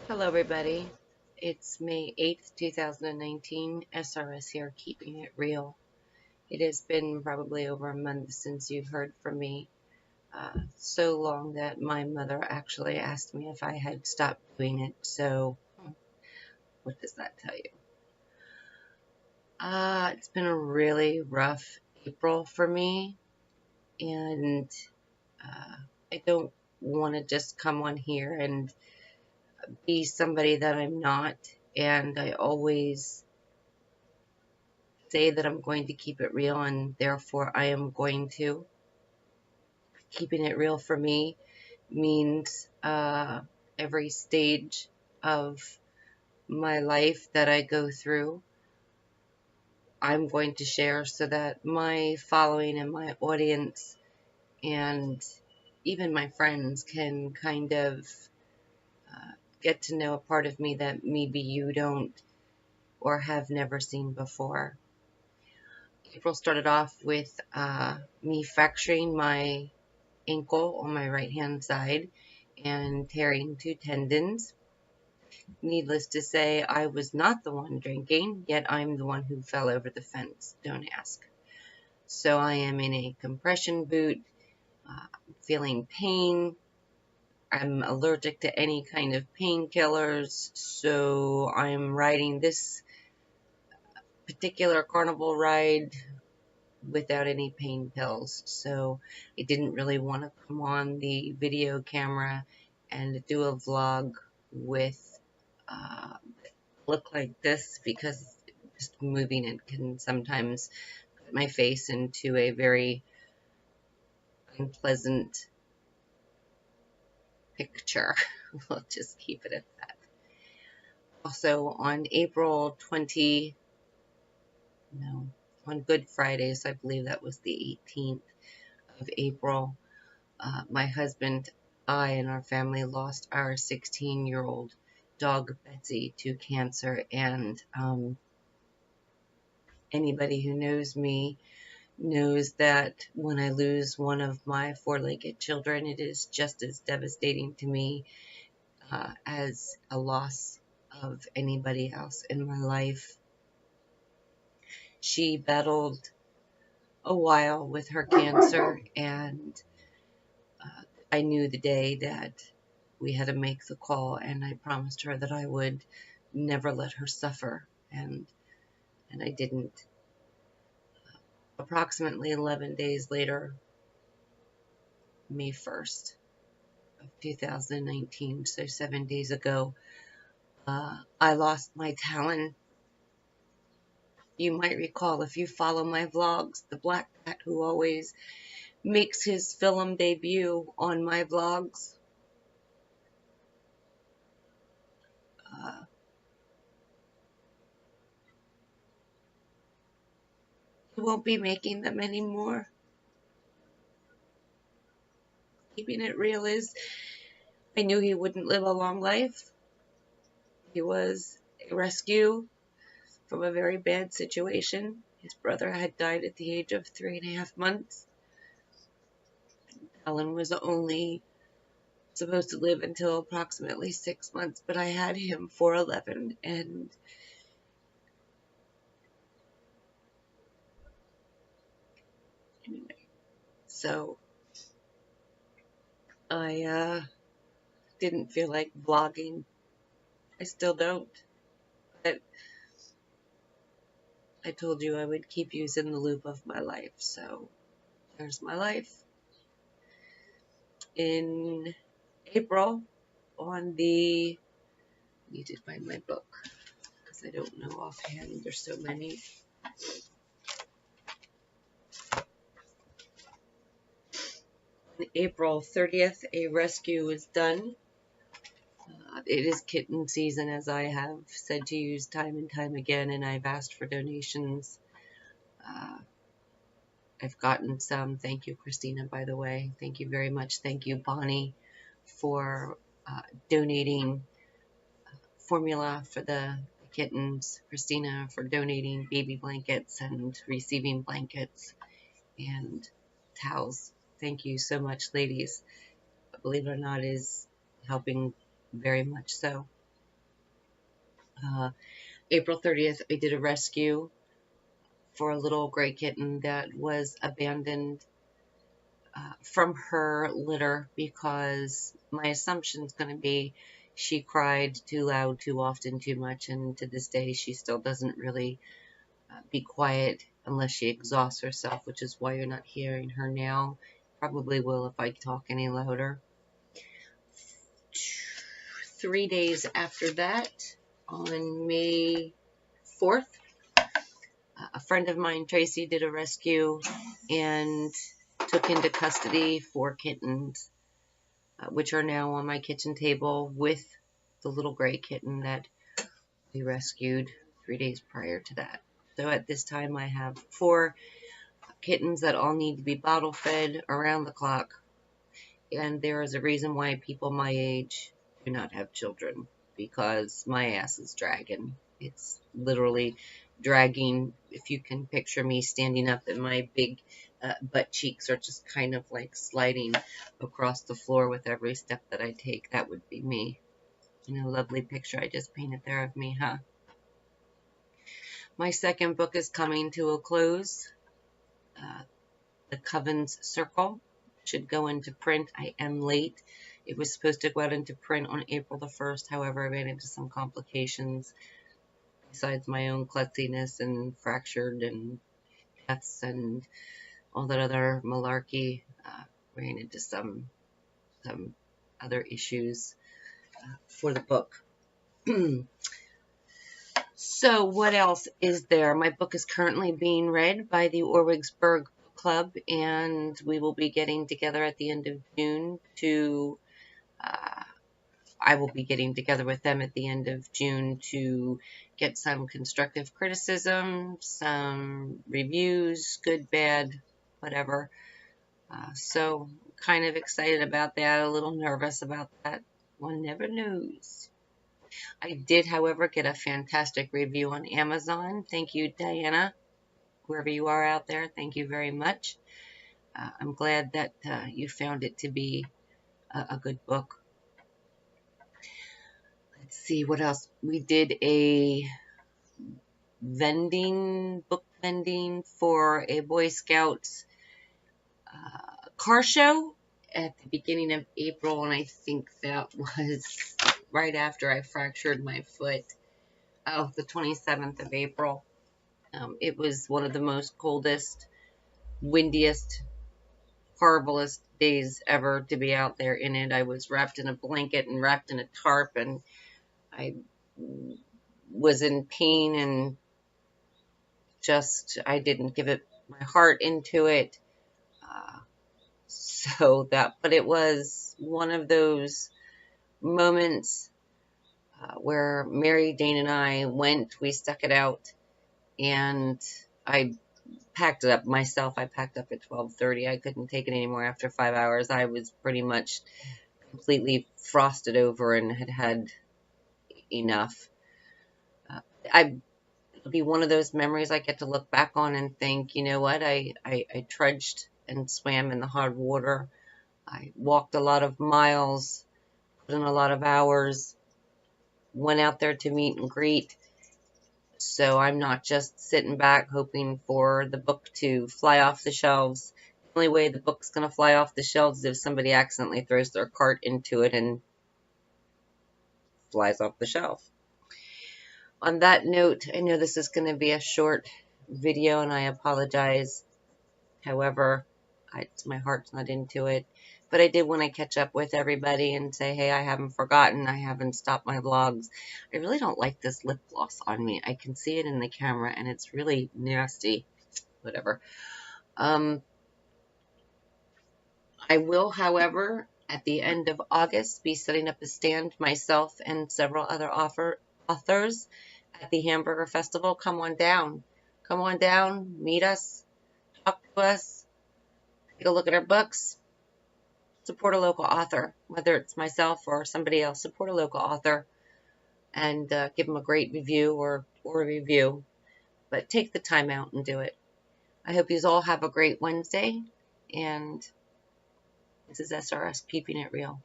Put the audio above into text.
Hello, everybody. It's May 8th, 2019. SRS here, keeping it real. It has been probably over a month since you've heard from me. So long that my mother actually asked me if I had stopped doing it. So, what does that tell you? It's been a really rough April for me, and uh, I don't want to just come on here and be somebody that I'm not. And I always say that I'm going to keep it real, and therefore I am going to. Keeping it real for me means every stage of my life that I go through, I'm going to share so that my following and my audience and even my friends can kind of get to know a part of me that maybe you don't or have never seen before. April started off with me fracturing my ankle on my right hand side and tearing two tendons. Needless to say, I was not the one drinking, yet I'm the one who fell over the fence. Don't ask. So I am in a compression boot, feeling pain. I'm allergic to any kind of painkillers, so I'm riding this particular carnival ride without any pain pills. So I didn't really want to come on the video camera and do a vlog with look like this, because just moving it can sometimes put my face into a very unpleasant picture. We'll just keep it at that. Also on April 20, no, on Good Friday, so I believe that was the 18th of April, my husband, I, and our family lost our 16-year-old dog Betsy to cancer. And anybody who knows me knows that when I lose one of my four-legged children, it is just as devastating to me as a loss of anybody else in my life. She battled a while with her cancer, and I knew the day that we had to make the call, and I promised her that I would never let her suffer, and I didn't. Approximately 11 days later, May 1st of 2019, so 7 days ago, I lost my talon. You might recall, if you follow my vlogs, the black cat who always makes his film debut on my vlogs. Uh, he won't be making them anymore. Keeping it real is, I knew he wouldn't live a long life. He was a rescue from a very bad situation. His brother had died at the age of 3.5 months. Ellen was only supposed to live until approximately 6 months, but I had him for 11, and anyway, so I didn't feel like vlogging. I still don't, but I told you I would keep you in the loop of my life, so there's my life. In April, on the, I need to find my book because I don't know offhand, there's so many. On April 30th, a rescue was done. It is kitten season, as I have said to you time and time again, and I've asked for donations. Uh, I've gotten some. Thank you, Christina, by the way. Thank you very much. Thank you, Bonnie, for donating formula for the kittens. Christina for donating baby blankets and receiving blankets and towels. Thank you so much, ladies. Believe it or not, is helping very much so. April 30th, I did a rescue for a little gray kitten that was abandoned from her litter because my assumption is going to be she cried too loud, too often, too much, and to this day she still doesn't really be quiet unless she exhausts herself, which is why you're not hearing her now. Probably will if I talk any louder. 3 days after that, on May 4th, a friend of mine, Tracy, did a rescue and took into custody 4 kittens, which are now on my kitchen table with the little gray kitten that we rescued 3 days prior to that. So at this time, I have 4 kittens that all need to be bottle fed around the clock. And there is a reason why people my age do not have children, because my ass is dragging. It's literally dragging. If you can picture me standing up and my big butt cheeks are just kind of like sliding across the floor with every step that I take, that would be me. Lovely picture I just painted there of me, huh? My second book is coming to a close. The Coven's Circle should go into print. I am late. It was supposed to go out into print on April the 1st. However, I ran into some complications besides my own klutziness and fractured and deaths and all that other malarkey. Ran into some other issues for the book. So what else is there? My book is currently being read by the Orwigsburg Club, and we will be getting together at the end of June to I will be getting together with them at the end of June to get some constructive criticism, some reviews, good, bad, whatever. So kind of excited about that, a little nervous about that. One never knows. I did, however, get a fantastic review on Amazon. Thank you, Diana, wherever you are out there. Thank you very much. I'm glad that you found it to be a good book. Let's see what else. We did a book vending for a Boy Scouts car show at the beginning of April, and I think that was right after I fractured my foot. Oh, the 27th of April. It was one of the most coldest, windiest, horriblest days ever to be out there in it. I was wrapped in a blanket and wrapped in a tarp, and I was in pain and I didn't give it my heart into it. But it was one of those moments where Mary, Dane, and I we stuck it out, and I packed it up myself. I packed up at 12:30. I couldn't take it anymore after 5 hours. I was pretty much completely frosted over and had enough. It'll be one of those memories I get to look back on and think, you know what, I trudged and swam in the hard water. I walked a lot of miles, put in a lot of hours, went out there to meet and greet. So I'm not just sitting back hoping for the book to fly off the shelves. The only way the book's going to fly off the shelves is if somebody accidentally throws their cart into it and flies off the shelf. On that note, I know this is going to be a short video, and I apologize. However, my heart's not into it. But I did want to catch up with everybody and say, hey, I haven't forgotten. I haven't stopped my vlogs. I really don't like this lip gloss on me. I can see it in the camera, and it's really nasty. Whatever. I will, however, at the end of August, be setting up a stand, myself and several other authors at the Hamburger Festival. Come on down. Come on down, meet us, talk to us, take a look at our books, support a local author, whether it's myself or somebody else. Support a local author and give them a great review or a review, but take the time out and do it. I hope you all have a great Wednesday, and this is SRS Keeping It Real.